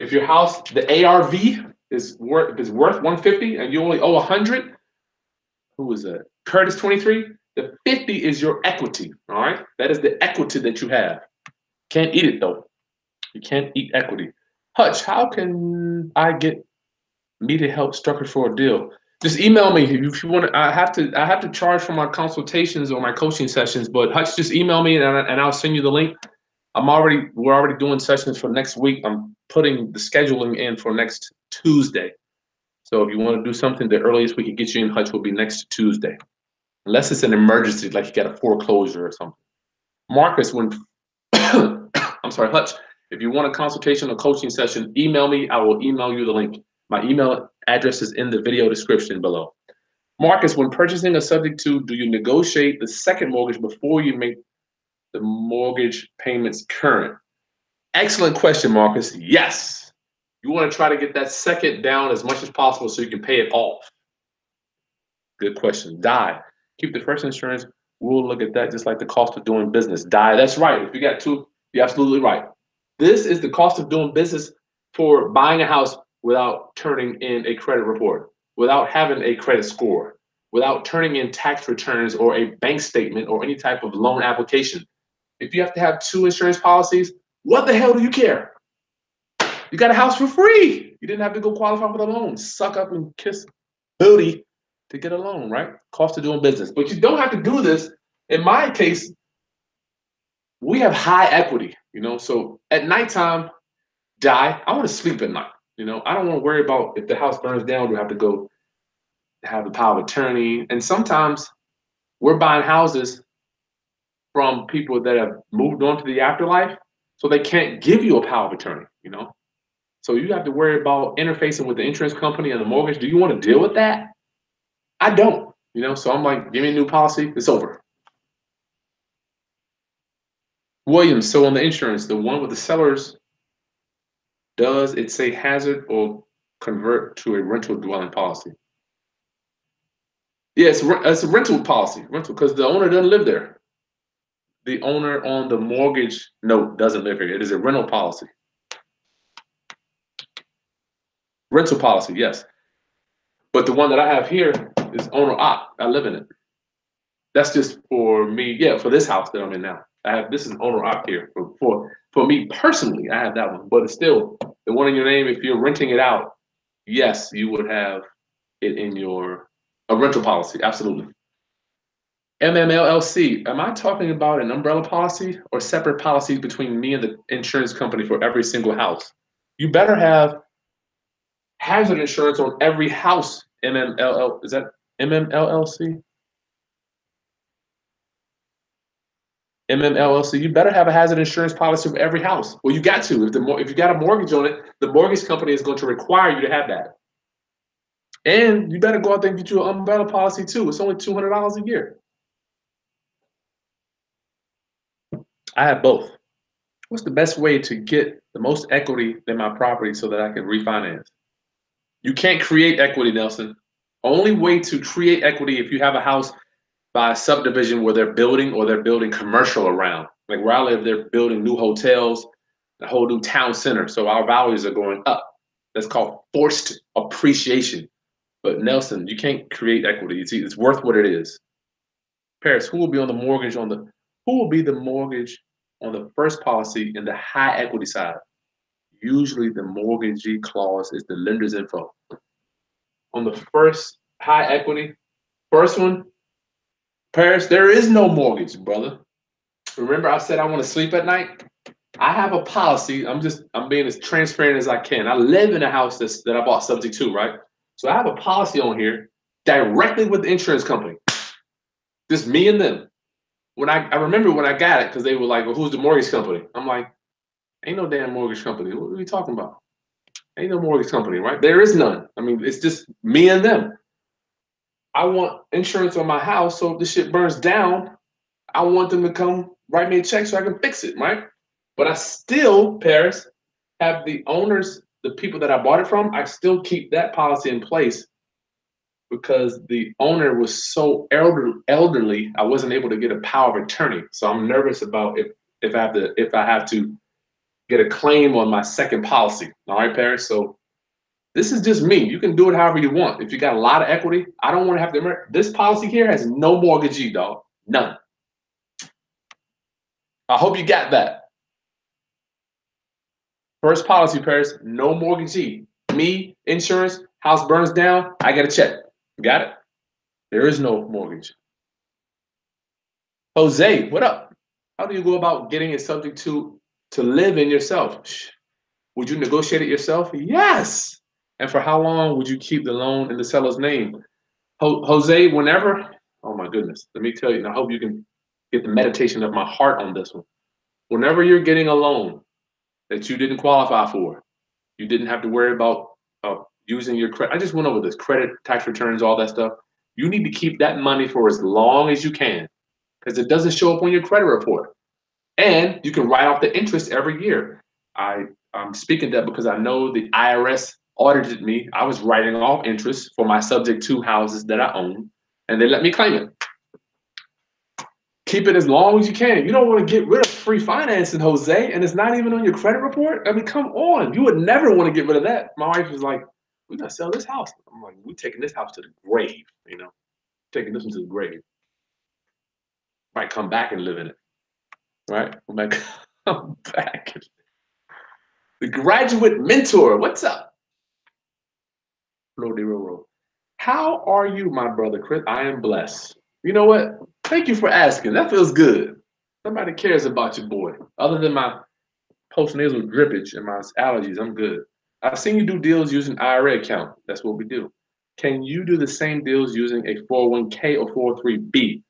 If your house, the ARV is worth 150 and you only owe 100, who is that? Curtis 23. The 50 is your equity. All right, that is the equity that you have. Can't eat it though. You can't eat equity. Hutch, how can I get me to help structure for a deal? Just email me if you want to. I have to charge for my consultations or my coaching sessions, but Hutch, just email me and I'll send you the link. We're already doing sessions for next week. I'm putting the scheduling in for next Tuesday. So if you want to do something, the earliest we can get you in Hutch will be next Tuesday. Unless it's an emergency, like you got a foreclosure or something. Marcus, when I'm sorry, Hutch, if you want a consultation or coaching session, email me. I will email you the link. My email address is in the video description below. Marcus, when purchasing a subject to, do you negotiate the second mortgage before you make the mortgage payments current? Excellent question, Marcus. Yes. You want to try to get that second down as much as possible so you can pay it off. Good question. Die. Keep the first insurance. We'll look at that just like the cost of doing business. Die. That's right. If you got two, you're absolutely right. This is the cost of doing business for buying a house without turning in a credit report, without having a credit score, without turning in tax returns or a bank statement or any type of loan application. If you have to have two insurance policies, what the hell do you care? You got a house for free. You didn't have to go qualify for the loan. Suck up and kiss booty to get a loan, right? Cost of doing business. But you don't have to do this. In my case, we have high equity, so at nighttime, I want to sleep at night. I don't want to worry about if the house burns down, do I have to go have the power of attorney? And sometimes we're buying houses from people that have moved on to the afterlife, so they can't give you a power of attorney, So you have to worry about interfacing with the insurance company and the mortgage. Do you want to deal with that? I don't, so I'm like, give me a new policy, it's over. Williams, so on the insurance, the one with the sellers, does it say hazard or convert to a rental dwelling policy? Yeah, it's a rental policy, because the owner doesn't live there. The owner on the mortgage note doesn't live here. It is a rental policy. Rental policy, yes. But the one that I have here is owner op. I live in it. That's just for me. Yeah, for this house that I'm in now. This is owner op here. For me personally, I have that one. But it's still the one in your name. If you're renting it out, yes, you would have it in a rental policy. Absolutely. MMLLC. Am I talking about an umbrella policy or separate policies between me and the insurance company for every single house? You better have hazard insurance on every house. Is that MMLLC? MMLLC. You better have a hazard insurance policy for every house. Well, you got to. If you got a mortgage on it, the mortgage company is going to require you to have that. And you better go out there and get you an umbrella policy too. It's only $200 a year. I have both. What's the best way to get the most equity in my property so that I can refinance? You can't create equity, Nelson. Only way to create equity if you have a house by a subdivision where they're building or they're building commercial around. Like where I live, they're building new hotels, a whole new town center. So our values are going up. That's called forced appreciation. But Nelson, you can't create equity. It's worth what it is. Paris, who will be on the mortgage on the who will be the mortgage on the first policy in the high equity side? Usually the mortgagee clause is the lender's info. On the first high equity, first one, Paris, there is no mortgage, brother. Remember I said I want to sleep at night? I have a policy. I'm being as transparent as I can. I live in a house that I bought subject to, right? So I have a policy on here directly with the insurance company. Just me and them. I remember when I got it because they were like, well, who's the mortgage company? I'm like, ain't no damn mortgage company. What are we talking about? Ain't no mortgage company, right? There is none. I mean, it's just me and them. I want insurance on my house, so if the shit burns down, I want them to come write me a check so I can fix it, right? But I still, Paris, have the owners, the people that I bought it from, I still keep that policy in place because the owner was so elderly, I wasn't able to get a power of attorney. So I'm nervous about if I have to get a claim on my second policy. All right, Paris. So this is just me. You can do it however you want. If you got a lot of equity, I don't want to have to remember this policy here has no mortgagee, dog. None. I hope you got that. First policy, Paris, no mortgagee. Me, insurance, house burns down, I get a check. Got it? There is no mortgage. Jose, what up? How do you go about getting it subject to live in yourself? Would you negotiate it yourself? Yes. And for how long would you keep the loan in the seller's name? Jose, whenever, oh my goodness, let me tell you, and I hope you can get the meditation of my heart on this one. Whenever you're getting a loan that you didn't qualify for, you didn't have to worry about using your credit. I just went over this credit, tax returns, all that stuff. You need to keep that money for as long as you can because it doesn't show up on your credit report. And you can write off the interest every year. I'm speaking that because I know the IRS audited me. I was writing off interest for my subject to houses that I own, and they let me claim it. Keep it as long as you can. You don't want to get rid of free financing, Jose, and it's not even on your credit report. I mean, come on. You would never want to get rid of that. My wife was like, we're going to sell this house. I'm like, we're taking this house to the grave, taking this one to the grave. Might come back and live in it, right? I might come back. The graduate mentor, what's up? How are you, my brother Chris? I am blessed. You know what? Thank you for asking. That feels good. Somebody cares about your boy. Other than my post-nasal drippage and my allergies, I'm good. I've seen you do deals using IRA account. That's what we do. Can you do the same deals using a 401k or 403b?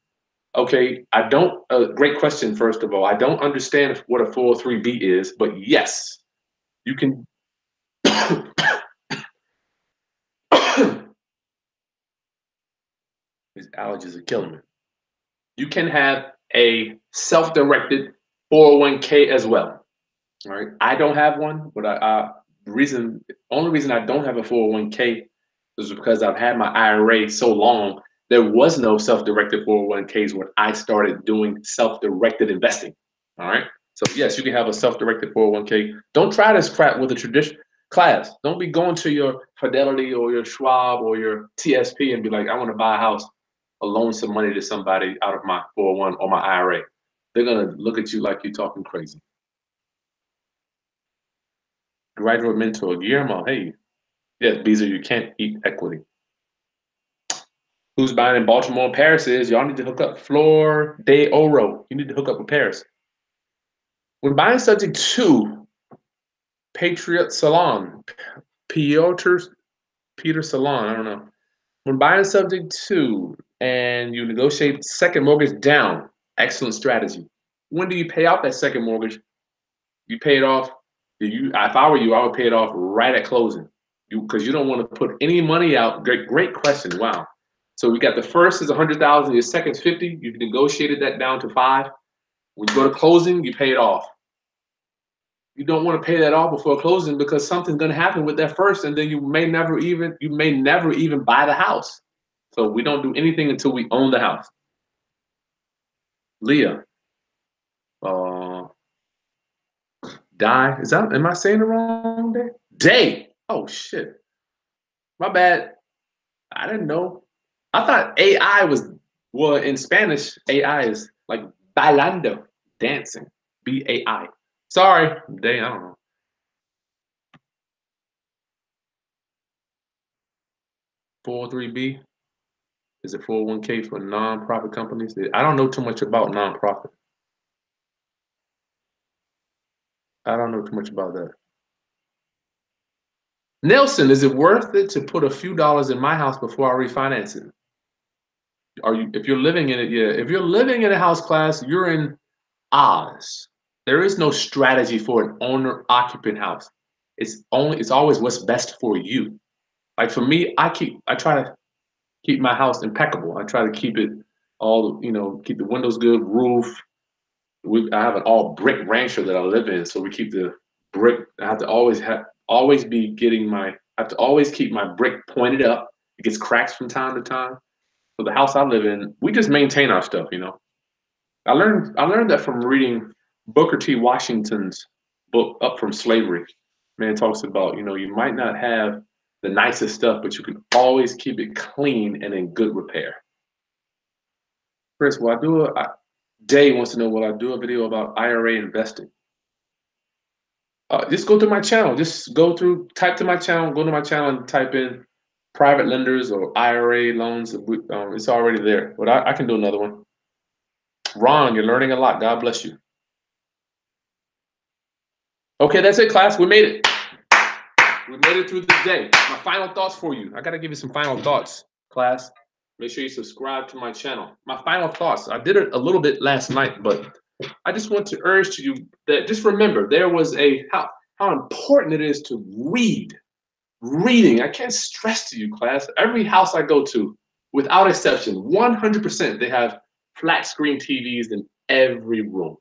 Okay, I don't, great question, first of all. I don't understand what a 403b is, but yes, you can. These allergies are killing me. You can have a self-directed 401k as well. All right. I don't have one, but only reason I don't have a 401k is because I've had my IRA so long. There was no self-directed 401ks when I started doing self-directed investing. All right. So yes, you can have a self-directed 401k. Don't try this crap with a traditional class. Don't be going to your Fidelity or your Schwab or your TSP and be like, I want to buy a house or loan some money to somebody out of my 401 or my IRA. They're gonna look at you like you're talking crazy. Graduate mentor, Guillermo, hey. Yes, Beezer, you can't eat equity. Who's buying in Baltimore? Paris is. Y'all need to hook up. Flor de Oro. You need to hook up with Paris. When buying subject to Patriot Salon, Peter Salon, I don't know. When buying subject to and you negotiate second mortgage down, excellent strategy. When do you pay off that second mortgage? You pay it off. If I were you, I would pay it off right at closing. Because you don't want to put any money out. Great question. Wow. So we got the first is 100,000, your second is 50. You've negotiated that down to 5. When you go to closing, you pay it off. You don't want to pay that off before closing because something's going to happen with that first, and then you may never even buy the house. So we don't do anything until we own the house. Leah, am I saying the wrong day? Oh shit, my bad. I didn't know. I thought AI was, well, in Spanish, AI is like bailando, dancing, BAI. Sorry, they, I don't know. 403B is it 401k for nonprofit companies? I don't know too much about nonprofit. I don't know too much about that. Nelson, is it worth it to put a few dollars in my house before I refinance it? Are you, if you're living in it, yeah. If you're living in a house class, you're in Oz. There is no strategy for an owner occupant house. It's always what's best for you. Like for me, I try to keep my house impeccable. I try to keep it all, keep the windows good, roof. I have an all brick rancher that I live in, so we keep the brick. I have to always be getting my. I have to always keep my brick pointed up. It gets cracks from time to time. So the house I live in, we just maintain our stuff. I learned that from reading Booker T. Washington's book Up from Slavery. Man talks about, you might not have the nicest stuff, but you can always keep it clean and in good repair. Chris, Jay wants to know, will I do a video about IRA investing? Just go to my channel. Just type to my channel, go to my channel and type in private lenders or IRA loans. It's already there, but I can do another one. Ron, you're learning a lot. God bless you. Okay, that's it, class. We made it. We made it through the day. My final thoughts for you. I got to give you some final thoughts, class. Make sure you subscribe to my channel. My final thoughts. I did it a little bit last night, but I just want to urge to you that just remember there was how important it is to read. Reading. I can't stress to you, class. Every house I go to, without exception, 100%, they have flat screen TVs in every room.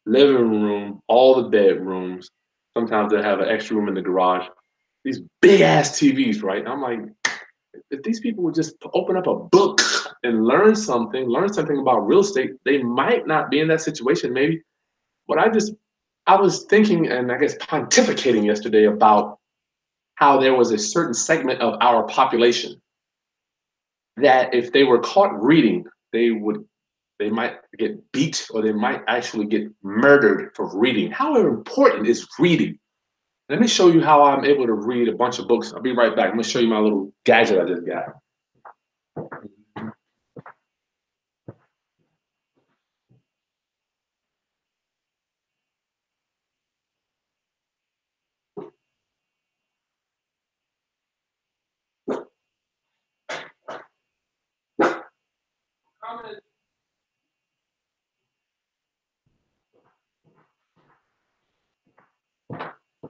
Living room, all the bedrooms. Sometimes they have an extra room in the garage. These big ass TVs, right? I'm like, if these people would just open up a book and learn something about real estate, they might not be in that situation, maybe. But I was thinking and I guess pontificating yesterday about how there was a certain segment of our population that if they were caught reading, they might get beat or they might actually get murdered for reading. How important is reading? Let me show you how I'm able to read a bunch of books. I'll be right back. I'm gonna show you my little gadget I just got.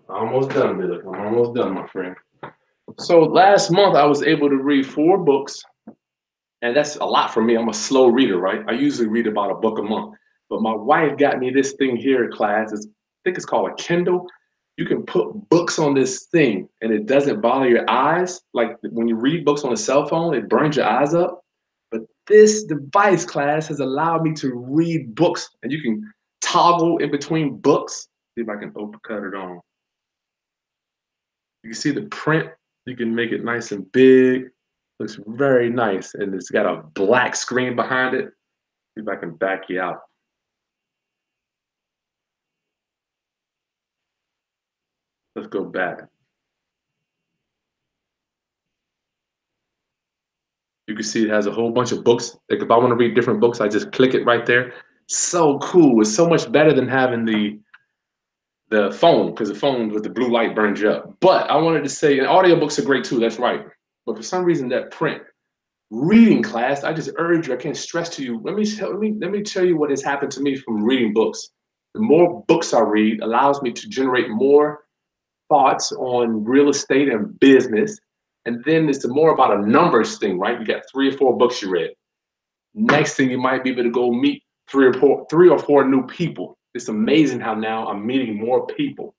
Almost done, Billy. I'm almost done, my friend. So last month I was able to read 4 books, and that's a lot for me. I'm a slow reader, right? I usually read about a book a month. But my wife got me this thing here in class. I think it's called a Kindle. You can put books on this thing and it doesn't bother your eyes. Like when you read books on a cell phone, it burns your eyes up. But this device, class, has allowed me to read books, and you can toggle in between books. See if I can cut it on. You can see the print. You can make it nice and big. Looks very nice, and it's got a black screen behind it. See if I can back you out. Let's go back. You can see it has a whole bunch of books. Like if I want to read different books, I just click it right there. So cool. It's so much better than having the phone, because the phone with the blue light burns you up. But I wanted to say, and audiobooks are great too, that's right. But for some reason, that print reading class, I just urge you, I can't stress to you. Let me tell you what has happened to me from reading books. The more books I read allows me to generate more thoughts on real estate and business. And then it's more about a numbers thing, right? You got 3 or 4 books you read. Next thing you might be able to go meet 3 or 4 new people. It's amazing how now I'm meeting more people.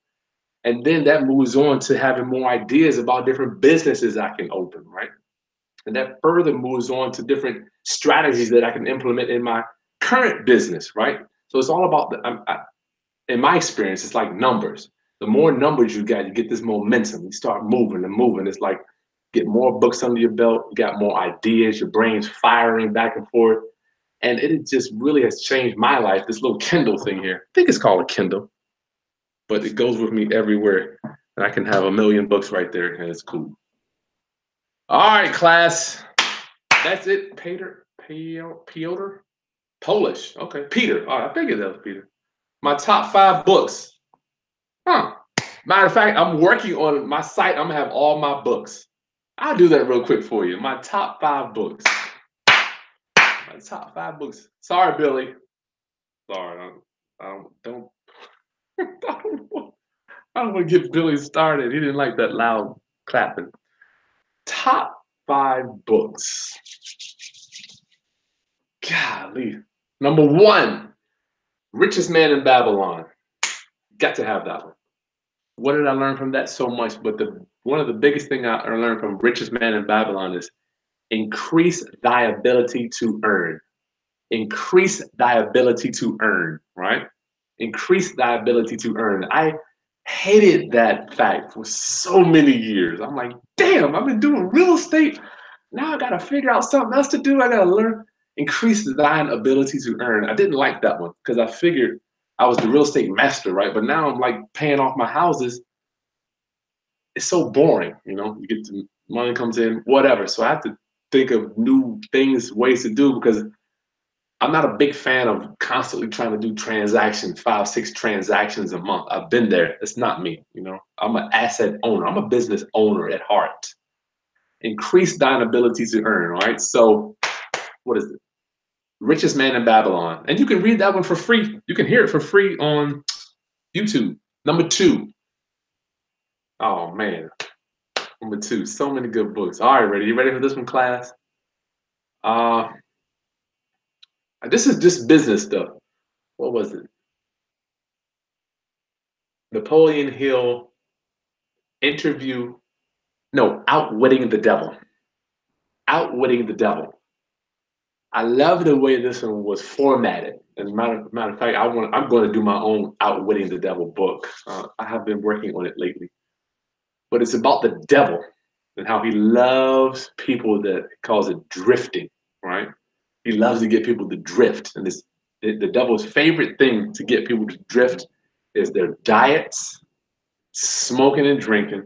And then that moves on to having more ideas about different businesses I can open, right? And that further moves on to different strategies that I can implement in my current business, right? So it's all about in my experience, it's like numbers. The more numbers you got, you get this momentum. You start moving and moving. It's like get more books under your belt, you got more ideas, your brain's firing back and forth. And it just really has changed my life. This little Kindle thing here, I think it's called a Kindle, but it goes with me everywhere. And I can have a million books right there, and it's cool. All right, class. That's it. Piotr? Polish. Okay. Peter. All right, I figured that was Peter. My top 5 books. Huh. Matter of fact, I'm working on my site. I'm gonna have all my books. I'll do that real quick for you. My top 5 books. My top 5 books. Sorry, Billy. Sorry. I don't I don't want to get Billy started. He didn't like that loud clapping. Top 5 books. Golly. Number 1, Richest Man in Babylon. Got to have that one. What did I learn from that? So much, but one of the biggest thing I learned from Richest Man in Babylon is increase thy ability to earn. Increase thy ability to earn, right? Increase thy ability to earn. I hated that fact for so many years. I'm like, damn, I've been doing real estate. Now I got to figure out something else to do. I got to learn. Increase thine ability to earn. I didn't like that one because I figured I was the real estate master, right? But now I'm like paying off my houses. It's so boring, You get the money comes in, whatever. So I have to think of new things, ways to do because I'm not a big fan of constantly trying to do transactions, 5, 6 transactions a month. I've been there. It's not me, I'm an asset owner. I'm a business owner at heart. Increase thine ability to earn, all right? So what is it? Richest Man in Babylon. And you can read that one for free. You can hear it for free on YouTube. Number 2. Oh, man. Number 2. So many good books. All right, ready? You ready for this one, class? This is just business stuff. What was it? Napoleon Hill interview. No, Outwitting the Devil. Outwitting the Devil. I love the way this one was formatted. As a matter of fact, I'm going to do my own Outwitting the Devil book. I have been working on it lately. But it's about the devil and how he loves people that he calls it drifting, right? He loves to get people to drift. And the devil's favorite thing to get people to drift is their diets, smoking and drinking.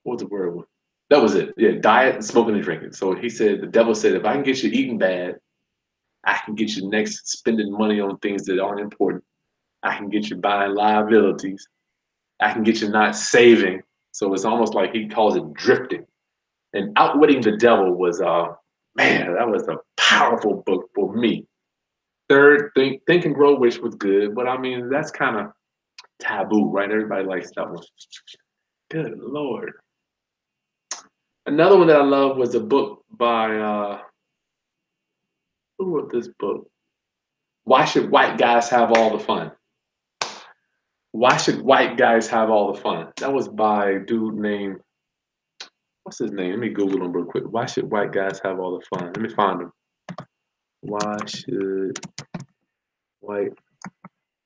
What was the word? That was it. Yeah, diet, smoking and drinking. So the devil said, if I can get you eating bad, I can get you next spending money on things that aren't important. I can get you buying liabilities. I can get you not saving. So it's almost like he calls it drifting. And Outwitting the Devil was, man, that was a powerful book for me. Third, Think and Grow Rich was good, but I mean, that's kind of taboo, right? Everybody likes that one. Good Lord. Another one that I love was a book by, who wrote this book? Why Should White Guys Have All the Fun? Why Should White Guys Have All the Fun? That was by a dude named, what's his name? Let me Google him real quick. Why Should White Guys Have All the Fun? Let me find him. Why should white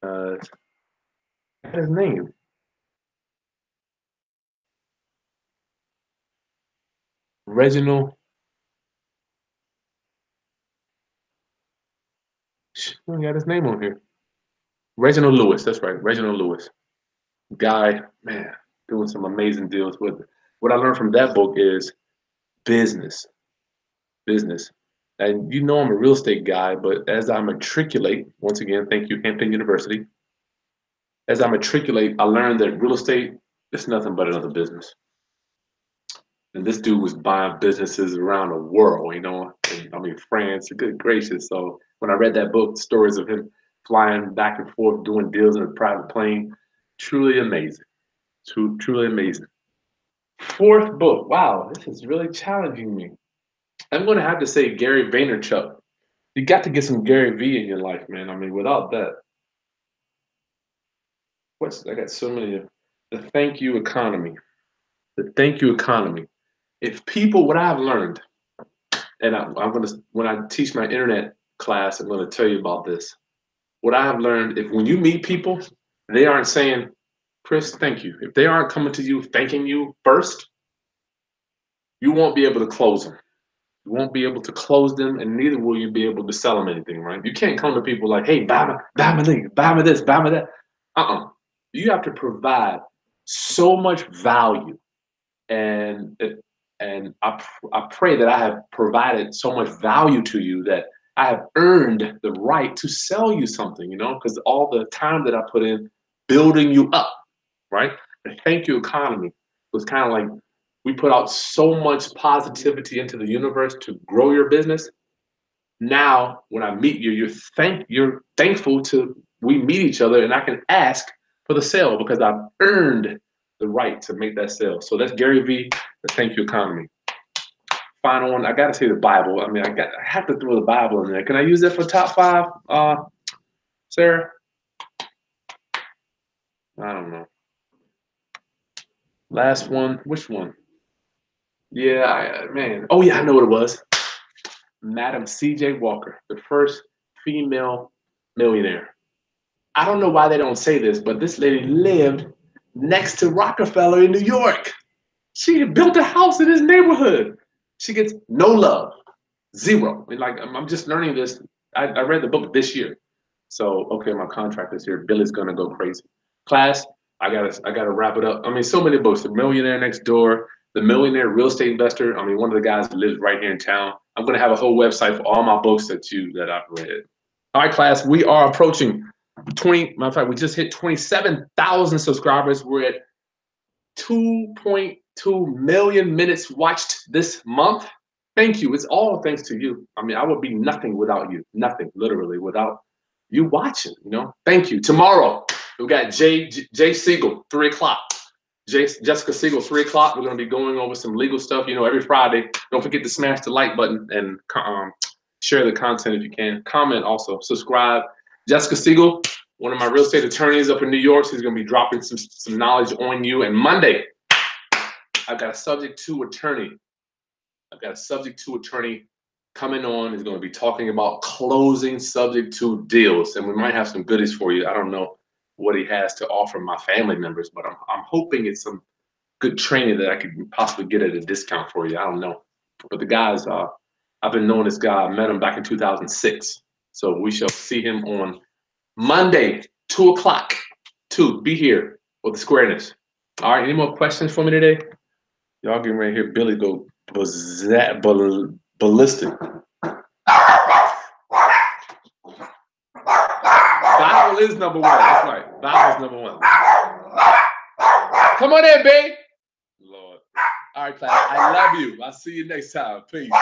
guys? What's his name? Reginald. I got his name on here. Reginald Lewis. That's right. Reginald Lewis. Guy, man, doing some amazing deals with it. What I learned from that book is business. Business. And I'm a real estate guy, but as I matriculate, once again, thank you, Hampton University. As I matriculate, I learned that real estate is nothing but another business. And this dude was buying businesses around the world, France, good gracious. So when I read that book, stories of him flying back and forth, doing deals in a private plane, truly amazing. Truly amazing. 4th book. Wow, this is really challenging me. I'm going to have to say Gary Vaynerchuk. You got to get some Gary V in your life, man. I mean, without that, I got so many. The Thank You Economy. The Thank You Economy. What I've learned, and when I teach my internet class, I'm going to tell you about this. What I have learned, when you meet people, they aren't saying, Kris, thank you. If they aren't coming to you thanking you first, you won't be able to close them. You won't be able to close them, and neither will you be able to sell them anything, right? You can't come to people like, hey, buy my thing, buy me this, buy me that. You have to provide so much value, and I pray that I have provided so much value to you that I have earned the right to sell you something, because all the time that I put in building you up, right? The thank you economy was kind of like we put out so much positivity into the universe to grow your business. Now, when I meet you, you're thankful to we meet each other, and I can ask for the sale because I've earned the right to make that sale. So that's Gary V, the thank you economy. Final one, I gotta say the Bible. I mean, I have to throw the Bible in there. Can I use that for top 5, Sarah? I don't know. Last one, which one? Yeah, man. Oh yeah, I know what it was. Madam C.J. Walker, the first female millionaire. I don't know why they don't say this, but this lady lived next to Rockefeller in New York. She had built a house in his neighborhood. She gets no love, zero. I mean, like I'm just learning this. I read the book this year, so okay, my contract is here. Billy's gonna go crazy. Class, I gotta wrap it up. I mean, so many books. The Millionaire Next Door, The Millionaire Real Estate Investor. I mean, one of the guys lives right here in town. I'm gonna have a whole website for all my books that I've read. All right, class, we are approaching 20. Matter of fact, we just hit 27,000 subscribers. We're at 2.2 million minutes watched this month. Thank you. It's all thanks to you. I mean, I would be nothing without you. Nothing, literally, without you watching. Thank you. Tomorrow we got Jay Siegel, 3:00. Jessica Siegel, 3:00. We're going to be going over some legal stuff. Every Friday. Don't forget to smash the like button and share the content if you can. Comment also. Subscribe. Jessica Siegel, one of my real estate attorneys up in New York. She's going to be dropping some knowledge on you. And Monday, I've got a subject to attorney. Coming on. He's going to be talking about closing subject to deals. And we might have some goodies for you. I don't know what he has to offer my family members, but I'm hoping it's some good training that I could possibly get at a discount for you. I don't know. But the guys, I've been knowing this guy. I met him back in 2006. So we shall see him on Monday, 2:00. Be here for the squareness. All right, any more questions for me today? Y'all getting ready to hear Billy go ballistic. Bible is number one. That's right. Bible's number one. Come on in, babe. Lord. All right, class. I love you. I'll see you next time. Peace.